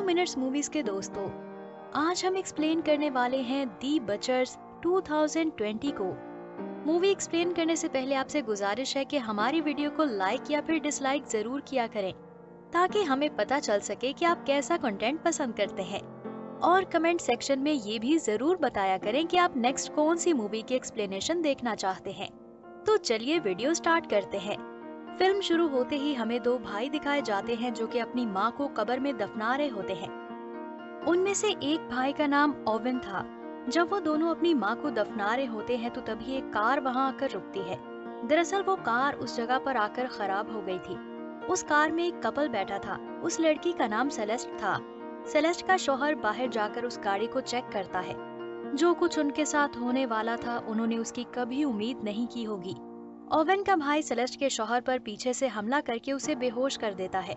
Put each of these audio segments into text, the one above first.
Few minutes movies के दोस्तों, आज हम एक्सप्लेन करने वाले हैं दी बचर्स 2020 को। मूवी एक्सप्लेन करने से पहले आपसे गुजारिश है कि हमारी वीडियो को लाइक या फिर डिसलाइक जरूर किया करें, ताकि हमें पता चल सके कि आप कैसा कंटेंट पसंद करते हैं। और कमेंट सेक्शन में ये भी जरूर बताया करें कि आप नेक्स्ट कौन सी मूवी की एक्सप्लेनेशन देखना चाहते हैं। तो चलिए वीडियो स्टार्ट करते हैं। फिल्म शुरू होते ही हमें दो भाई दिखाए जाते हैं जो कि अपनी माँ को कब्र में दफना रहे होते हैं। उनमें से एक भाई का नाम ओवेन था। जब वो दोनों अपनी माँ को दफना रहे होते हैं तो तभी एक कार वहाँ आकर रुकती है। दरअसल वो कार उस जगह पर आकर खराब हो गई थी। उस कार में एक कपल बैठा था। उस लड़की का नाम सेलेस्ट था। सेलेस्ट का शौहर बाहर जाकर उस गाड़ी को चेक करता है। जो कुछ उनके साथ होने वाला था उन्होंने उसकी कभी उम्मीद नहीं की होगी। ओवेन का भाई सेलेस्ट के शौहर पर पीछे से हमला करके उसे बेहोश कर देता है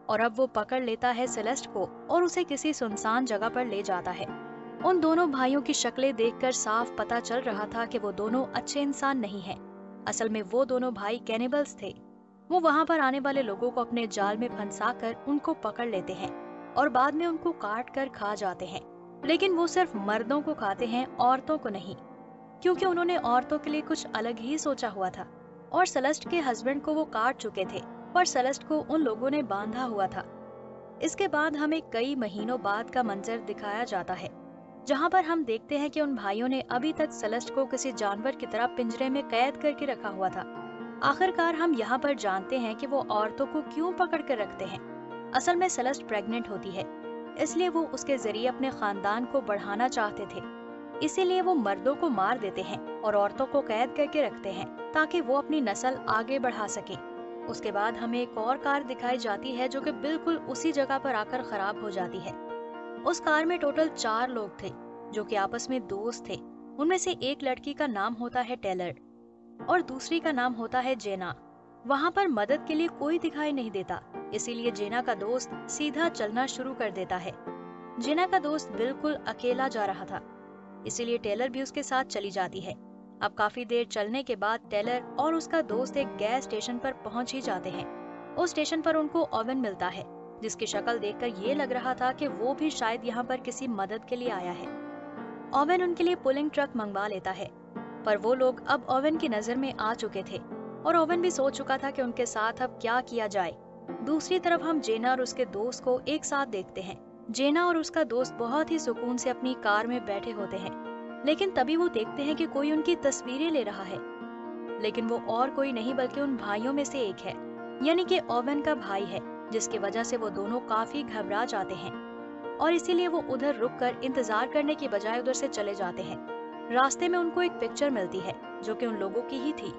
और अब वो पकड़ लेता है सेलेस्ट को और उसे किसी सुनसान जगह पर ले जाता है। उन दोनों भाइयों की शक्लें देखकर साफ पता चल रहा था कि वो दोनों अच्छे इंसान नहीं हैं। असल में वो दोनों भाई कैनिबल्स थे। वो वहाँ पर आने वाले लोगों को अपने जाल में फंसाकर उनको पकड़ लेते हैं और बाद में उनको काट कर खा जाते हैं। लेकिन वो सिर्फ मर्दों को खाते हैं, औरतों को नहीं, क्योंकि उन्होंने औरतों के लिए कुछ अलग ही सोचा हुआ था। और सेलेस्ट के हस्बैंड को वो काट चुके थे, पर सेलेस्ट को उन लोगों ने बांधा हुआ था। इसके बाद हमें कई महीनों बाद का मंजर दिखाया जाता है, जहाँ पर हम देखते हैं कि उन भाइयों ने अभी तक सेलेस्ट को किसी जानवर की तरह पिंजरे में कैद करके रखा हुआ था। आखिरकार हम यहाँ पर जानते हैं कि वो औरतों को क्यों पकड़ कर रखते हैं। असल में सेलेस्ट प्रेग्नेंट होती है, इसलिए वो उसके जरिए अपने खानदान को बढ़ाना चाहते थे। इसीलिए वो मर्दों को मार देते हैं और औरतों को कैद करके रखते हैं ताकि वो अपनी नस्ल आगे बढ़ा सके। उसके बाद हमें एक और कार दिखाई जाती है जो कि बिल्कुल उसी जगह पर आकर खराब हो जाती है। उस कार में टोटल 4 लोग थे जो कि आपस में दोस्त थे। उनमें से एक लड़की का नाम होता है टेलर और दूसरी का नाम होता है जेना। वहाँ पर मदद के लिए कोई दिखाई नहीं देता, इसीलिए जेना का दोस्त सीधा चलना शुरू कर देता है। जेना का दोस्त बिल्कुल अकेला जा रहा था, इसीलिए टेलर भी उसके साथ चली जाती है। अब काफी देर चलने के बाद टेलर और उसका दोस्त एक गैस स्टेशन पर पहुंच ही जाते हैं। उस स्टेशन पर उनको ओवेन मिलता है, जिसकी शक्ल देखकर ये लग रहा था कि वो भी शायद यहाँ पर किसी मदद के लिए आया है। ओवेन उनके लिए पुलिंग ट्रक मंगवा लेता है, पर वो लोग अब ओवेन की नजर में आ चुके थे और ओवेन भी सोच चुका था कि उनके साथ अब क्या किया जाए। दूसरी तरफ हम जेना और उसके दोस्त को एक साथ देखते हैं। जेना और उसका दोस्त बहुत ही सुकून से अपनी कार में बैठे होते हैं, लेकिन तभी वो देखते हैं कि कोई उनकी तस्वीरें ले रहा है। लेकिन वो और कोई नहीं बल्कि उन भाइयों में से एक है, यानी कि ओवेन का भाई है, जिसकी वजह से वो दोनों काफी घबरा जाते हैं और इसीलिए वो उधर रुककर इंतजार करने की बजाय उधर से चले जाते हैं। रास्ते में उनको एक पिक्चर मिलती है जो कि उन लोगों की ही थी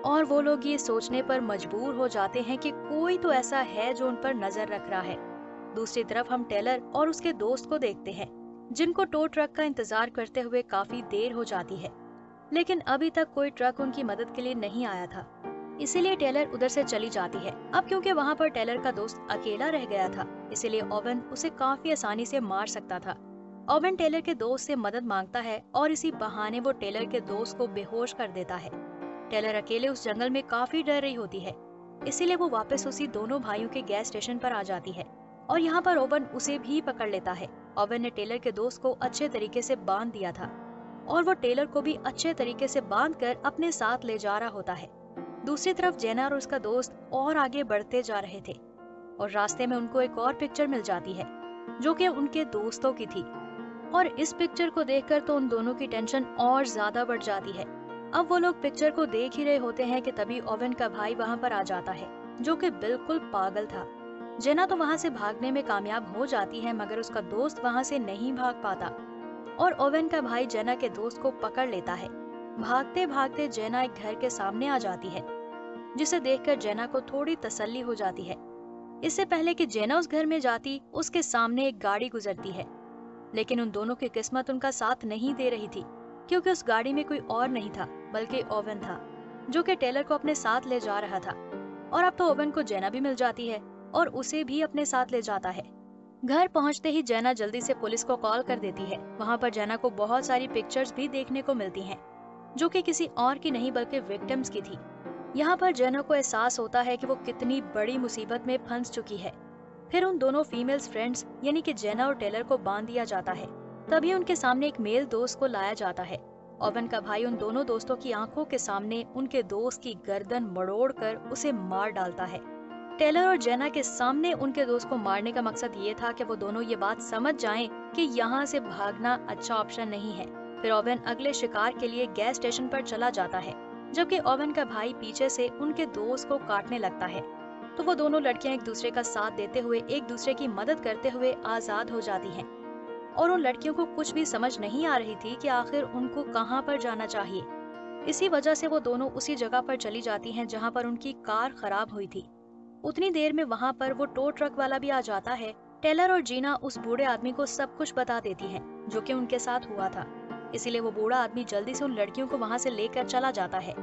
और वो लोग ये सोचने पर मजबूर हो जाते हैं कि कोई तो ऐसा है जो उन पर नजर रख रहा है। दूसरी तरफ हम टेलर और उसके दोस्त को देखते हैं, जिनको टो ट्रक का इंतजार करते हुए काफी देर हो जाती है, लेकिन अभी तक कोई ट्रक उनकी मदद के लिए नहीं आया था। इसीलिए टेलर उधर से चली जाती है। अब क्योंकि वहाँ पर टेलर का दोस्त अकेला रह गया था, इसीलिए ओवेन उसे काफी आसानी से मार सकता था। ओवेन टेलर के दोस्त से मदद मांगता है और इसी बहाने वो टेलर के दोस्त को बेहोश कर देता है। टेलर अकेले उस जंगल में काफी डर रही होती है, इसीलिए वो वापस उसी दोनों भाइयों के गैस स्टेशन पर आ जाती है और यहाँ पर ओवेन उसे भी पकड़ लेता है। ओवेन ने टेलर के दोस्त को अच्छे तरीके से बांध दिया था और वो टेलर को भी अच्छे तरीके से बांधकर अपने साथ ले जा रहा होता है। दूसरी तरफ जेना और उसका दोस्त और आगे बढ़ते जा रहे थे और रास्ते में उनको एक और पिक्चर मिल जाती है जो कि उनके दोस्तों की थी। और इस पिक्चर को देखकर तो उन दोनों की टेंशन और ज्यादा बढ़ जाती है। अब वो लोग पिक्चर को देख ही रहे होते हैं कि तभी ओवेन का भाई वहाँ पर आ जाता है, जो कि बिल्कुल पागल था। जेना तो वहाँ से भागने में कामयाब हो जाती है, मगर उसका दोस्त वहाँ से नहीं भाग पाता और ओवेन का भाई जेना के दोस्त को पकड़ लेता है। भागते भागते जेना एक घर के सामने आ जाती है, जिसे देखकर जेना को थोड़ी तसल्ली हो जाती है। इससे पहले कि जेना उस घर में जाती, उसके सामने एक गाड़ी गुजरती है, लेकिन उन दोनों की किस्मत उनका साथ नहीं दे रही थी, क्योंकि उस गाड़ी में कोई और नहीं था बल्कि ओवेन था, जो कि टेलर को अपने साथ ले जा रहा था। और अब तो ओवेन को जेना भी मिल जाती है और उसे भी अपने साथ ले जाता है। घर पहुंचते ही जेना जल्दी से पुलिस को कॉल कर देती है। वहां पर जेना को बहुत सारी पिक्चर्स भी देखने को मिलती हैं, जो कि किसी और की नहीं बल्कि विक्टिम्स की थी। यहाँ पर जेना को एहसास होता है कि वो कितनी बड़ी मुसीबत में फंस चुकी है फिर उन दोनों फीमेल्स फ्रेंड्स यानी कि जेना और टेलर को बांध दिया जाता है। तभी उनके सामने एक मेल दोस्त को लाया जाता है। ओवन का भाई उन दोनों दोस्तों की आंखों के सामने उनके दोस्त की गर्दन मरोड़कर उसे मार डालता है। टेलर और जेना के सामने उनके दोस्त को मारने का मकसद ये था कि वो दोनों ये बात समझ जाएं कि यहाँ से भागना अच्छा ऑप्शन नहीं है। फिर ओवन अगले शिकार के लिए गैस स्टेशन पर चला जाता है, जबकि ओवन का भाई पीछे से उनके दोस्त को काटने लगता है। तो वो दोनों लड़कियां एक दूसरे का साथ देते हुए एक दूसरे की मदद करते हुए आजाद हो जाती हैं। और उन लड़कियों को कुछ भी समझ नहीं आ रही थी कि आखिर उनको कहाँ पर जाना चाहिए। इसी वजह से वो दोनों उसी जगह पर चली जाती हैं जहाँ पर उनकी कार खराब हुई थी। उतनी देर में वहाँ पर वो टो ट्रक वाला भी आ जाता है। टेलर और जीना उस बूढ़े आदमी को सब कुछ बता देती हैं जो कि उनके साथ हुआ था। इसीलिए वो बूढ़ा आदमी जल्दी से उन लड़कियों को वहाँ से लेकर चला जाता है।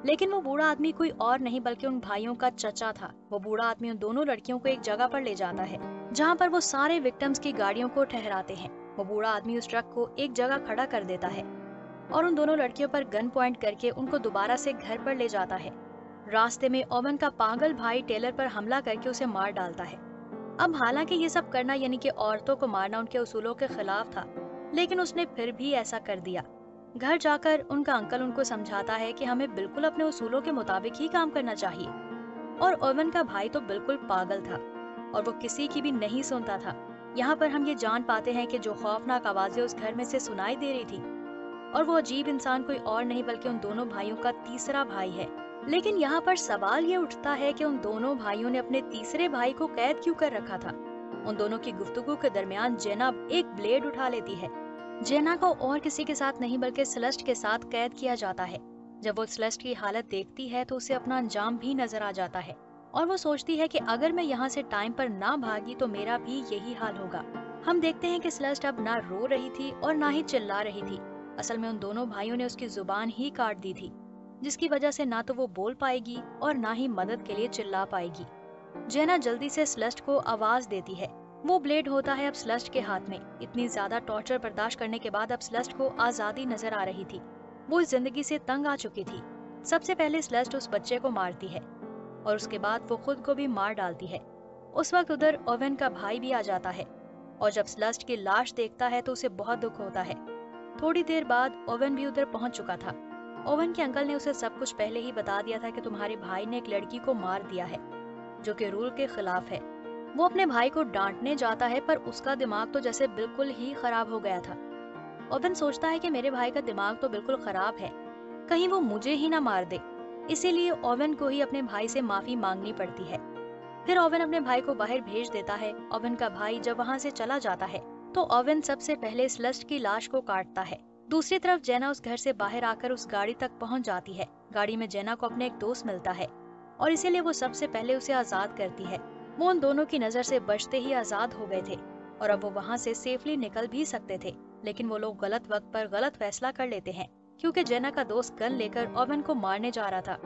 लेकिन वो बूढ़ा आदमी कोई और नहीं बल्कि उन भाइयों का चचा था। वो बूढ़ा आदमी उन दोनों लड़कियों को एक जगह पर ले जाता है जहाँ पर वो सारे विक्टिम्स की गाड़ियों को ठहराते हैं। वो बूढ़ा आदमी उस ट्रक को एक जगह खड़ा कर देता है और उन दोनों लड़कियों पर गन पॉइंट करके उनको दोबारा से घर पर ले जाता है। रास्ते में ओवन का पागल भाई टेलर पर हमला करके उसे मार डालता है। अब हालांकि ये सब करना यानी कि औरतों को मारना उनके उसूलों के खिलाफ था, लेकिन उसने फिर भी ऐसा कर दिया। घर जाकर उनका अंकल उनको समझाता है कि हमें बिल्कुल अपने उसूलों के मुताबिक ही काम करना चाहिए। और ओवन का भाई तो बिल्कुल पागल था और वो किसी की भी नहीं सुनता था। यहाँ पर हम ये जान पाते हैं कि जो खौफनाक आवाजें उस घर में से सुनाई दे रही थी और वो अजीब इंसान कोई और नहीं बल्कि उन दोनों भाइयों का तीसरा भाई है। लेकिन यहाँ पर सवाल ये उठता है कि उन दोनों भाइयों ने अपने तीसरे भाई को कैद क्यों कर रखा था। उन दोनों की गुफ्तगू के दरमियान जेना एक ब्लेड उठा लेती है। जेना को और किसी के साथ नहीं बल्कि सेलेस्ट के साथ कैद किया जाता है। जब वो सेलेस्ट की हालत देखती है तो उसे अपना अंजाम भी नजर आ जाता है और वो सोचती है कि अगर मैं यहाँ से टाइम पर ना भागी तो मेरा भी यही हाल होगा। हम देखते हैं कि सेलेस्ट अब ना रो रही थी और ना ही चिल्ला रही थी। असल में उन दोनों भाइयों ने उसकी जुबान ही काट दी थी, जिसकी वजह से ना तो वो बोल पाएगी और ना ही मदद के लिए चिल्ला पाएगी। जेना जल्दी से सेलेस्ट को आवाज देती है। वो ब्लेड होता है अब सेलेस्ट के हाथ में। इतनी ज्यादा टॉर्चर बर्दाश्त करने के बाद अब सेलेस्ट को आजादी नजर आ रही थी। वो इस जिंदगी से तंग आ चुकी थी। सबसे पहले सेलेस्ट उस बच्चे को मारती है और उसके बाद वो खुद को भी मार डालती है। उस वक्त उधर ओवन का भाई भी आ जाता है और जब सेलेस्ट की लाश देखता है तो उसे बहुत दुख होता है। थोड़ी देर बाद ओवन भी उधर पहुंच चुका था। ओवन के अंकल ने उसे सब कुछ पहले ही बता दिया था कि तुम्हारे भाई ने एक लड़की को मार दिया है, जो कि रूल के खिलाफ है। वो अपने भाई को डांटने जाता है पर उसका दिमाग तो जैसे बिल्कुल ही खराब हो गया था। ओवन सोचता है कि मेरे भाई का दिमाग तो बिल्कुल खराब है, कहीं वो मुझे ही ना मार दे। इसीलिए ओवन को ही अपने भाई से माफी मांगनी पड़ती है। फिर ओवन अपने भाई को बाहर भेज देता है। ओवन का भाई जब वहाँ से चला जाता है तो ओवन सबसे पहले सेलेस्ट की लाश को काटता है। दूसरी तरफ जेना उस घर से बाहर आकर उस गाड़ी तक पहुँच जाती है। गाड़ी में जेना को अपने एक दोस्त मिलता है और इसीलिए वो सबसे पहले उसे आजाद करती है। वो उन दोनों की नजर से बचते ही आजाद हो गए थे और अब वो वहाँ से सेफली निकल भी सकते थे, लेकिन वो लोग गलत वक्त पर गलत फैसला कर लेते हैं क्योंकि जेना का दोस्त गन लेकर ओवन को मारने जा रहा था।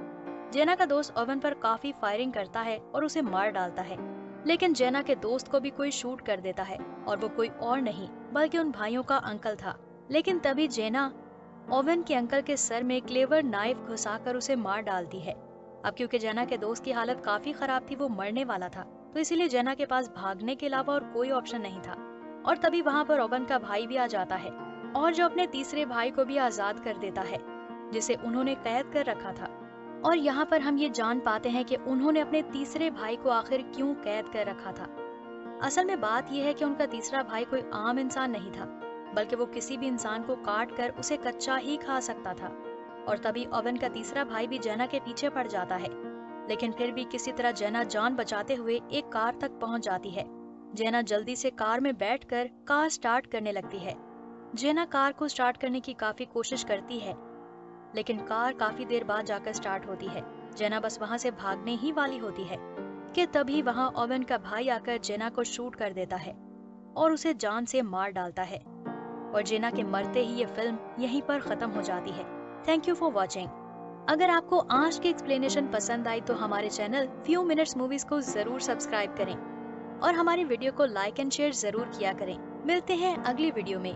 जेना का दोस्त ओवन पर काफी फायरिंग करता है और उसे मार डालता है, लेकिन जेना के दोस्त को भी कोई शूट कर देता है और वो कोई और नहीं बल्कि उन भाइयों का अंकल था। लेकिन तभी जेना ओवन के अंकल के सर में क्लेवर नाइफ घुसाकर उसे मार डालती है। अब क्योंकि जेना के दोस्त की हालत काफी खराब थी, वो मरने वाला था, तो इसीलिए जेना के पास भागने के अलावा और कोई ऑप्शन नहीं था। और तभी वहाँ पर ओवन का भाई भी आ जाता है और जो अपने तीसरे भाई को भी आजाद कर देता है जिसे उन्होंने कैद कर रखा था। और यहाँ पर हम ये जान पाते हैं कि उन्होंने अपने तीसरे भाई को आखिर क्यों कैद कर रखा था। असल में बात यह है कि उनका तीसरा भाई कोई आम इंसान नहीं था, बल्कि वो किसी भी इंसान को काट कर उसे कच्चा ही खा सकता था। और तभी ओवन का तीसरा भाई भी जेना के पीछे पड़ जाता है, लेकिन फिर भी किसी तरह जेना जान बचाते हुए एक कार तक पहुंच जाती है। जेना जल्दी से कार में बैठकर कार स्टार्ट करने लगती है। जेना कार को स्टार्ट करने की काफी कोशिश करती है, लेकिन कार काफी देर बाद जाकर स्टार्ट होती है। जेना बस वहाँ से भागने ही वाली होती है कि तभी वहाँ ओवन का भाई आकर जेना को शूट कर देता है और उसे जान से मार डालता है। और जेना के मरते ही ये फिल्म यहीं पर खत्म हो जाती है। Thank you for watching. अगर आपको आज की एक्सप्लेनेशन पसंद आई तो हमारे चैनल फ्यू मिनट्स मूवीज को जरूर सब्सक्राइब करें और हमारी वीडियो को लाइक एंड शेयर जरूर किया करें। मिलते हैं अगली वीडियो में।